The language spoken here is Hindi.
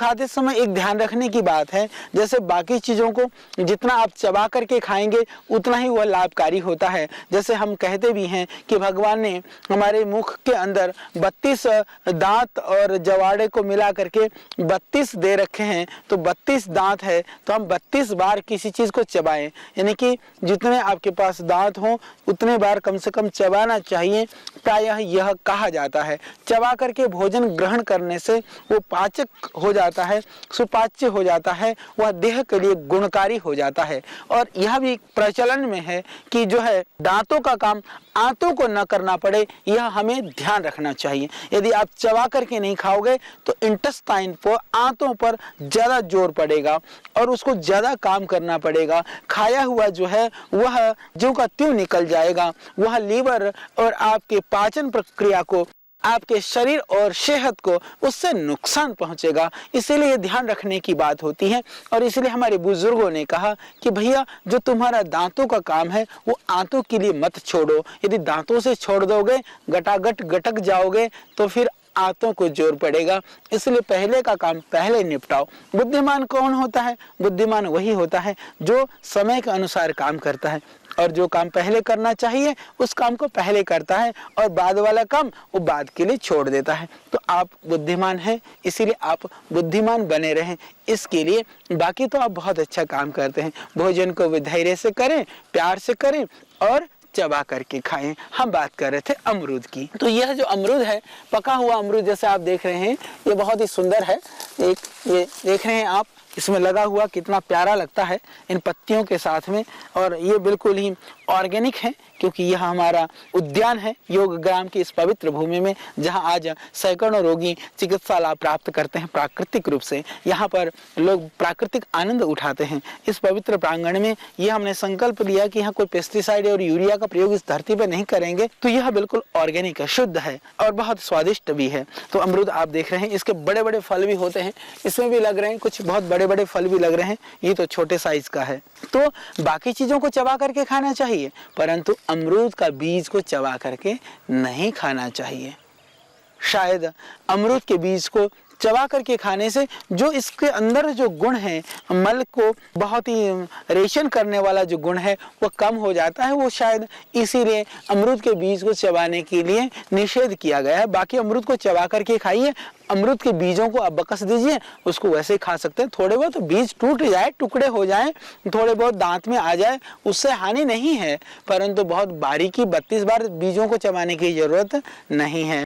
खाते समय एक ध्यान रखने की बात है, जैसे बाकी चीज़ों को जितना आप चबा करके खाएंगे उतना ही वह लाभकारी होता है। जैसे हम कहते भी हैं कि भगवान ने हमारे मुख के अंदर 32 दांत और जवाड़े को मिला करके 32 दे रखे हैं, तो 32 दांत है तो हम 32 बार किसी चीज़ को चबाएं, यानी कि जितने आपके पास दांत हों उतने बार कम से कम चबाना चाहिए। प्रायः यह कहा जाता है चबा करके भोजन ग्रहण करने से वो पाचक हो जाता है, सुपाच्य हो जाता है, वह देह के लिए गुणकारी हो जाता है। और यह भी प्रचलन में है कि जो है दांतों का काम आंतों को न करना पड़े, यह हमें ध्यान रखना चाहिए। यदि आप चबा करके नहीं खाओगे तो इंटेस्टाइन पर, आंतों पर ज़्यादा जोर पड़ेगा और उसको ज़्यादा काम करना पड़ेगा। खाया हुआ जो है वह ज्यों का त्यों निकल जाएगा, वह लीवर और आपके पाचन प्रक्रिया को, आपके शरीर और सेहत को उससे नुकसान पहुंचेगा। इसीलिए ध्यान रखने की बात होती है। और इसलिए हमारे बुजुर्गों ने कहा कि भैया जो तुम्हारा दांतों का काम है वो आंतों के लिए मत छोड़ो। यदि दांतों से छोड़ दोगे, गटागट गटक जाओगे तो फिर आंतों को जोर पड़ेगा। इसलिए पहले का काम पहले निपटाओ। बुद्धिमान कौन होता है? बुद्धिमान वही होता है जो समय के अनुसार काम करता है और जो काम पहले करना चाहिए उस काम को पहले करता है और बाद वाला काम वो बाद के लिए छोड़ देता है। तो आप बुद्धिमान हैं, इसीलिए आप बुद्धिमान बने रहें। इसके लिए बाकी तो आप बहुत अच्छा काम करते हैं। भोजन को भी धैर्य से करें, प्यार से करें और चबा करके खाएं। हम बात कर रहे थे अमरूद की। तो यह जो अमरूद है, पका हुआ अमरूद जैसे आप देख रहे हैं, ये बहुत ही सुंदर है। एक ये देख रहे हैं आप, इसमें लगा हुआ कितना प्यारा लगता है इन पत्तियों के साथ में। और ये बिल्कुल ही ऑर्गेनिक है क्योंकि यह हमारा उद्यान है योग ग्राम की इस पवित्र भूमि में, जहां आज सैकड़ों रोगी चिकित्सा लाभ प्राप्त करते हैं प्राकृतिक रूप से। यहाँ पर लोग प्राकृतिक आनंद उठाते हैं। इस पवित्र प्रांगण में यह हमने संकल्प लिया कि यहाँ कोई पेस्टिसाइड और यूरिया का प्रयोग इस धरती पर नहीं करेंगे। तो यह बिल्कुल ऑर्गेनिक है, शुद्ध है और बहुत स्वादिष्ट भी है। तो अमरूद आप देख रहे हैं, इसके बड़े बड़े फल भी होते हैं, इसमें भी लग रहे हैं, कुछ बहुत बड़े बड़े फल भी लग रहे हैं। ये तो छोटे साइज का है। तो बाकी चीजों को चबा करके खाना चाहिए, परंतु अमरूद का बीज को चबा करके नहीं खाना चाहिए। शायद अमरूद के बीज को चबा करके खाने से जो इसके अंदर जो गुण है, मल को बहुत ही रेशन करने वाला जो गुण है वो कम हो जाता है। वो शायद इसीलिए अमरूद के बीज को चबाने के लिए निषेध किया गया है। बाकी अमरूद को चबा करके खाइए। अमरूद के बीजों को आप बकस दीजिए, उसको वैसे ही खा सकते हैं। थोड़े बहुत बीज टूट जाए, टुकड़े हो जाएं, थोड़े बहुत दांत में आ जाए, उससे हानि नहीं है, परंतु बहुत बारीकी 32 बार बीजों को चबाने की जरूरत नहीं है।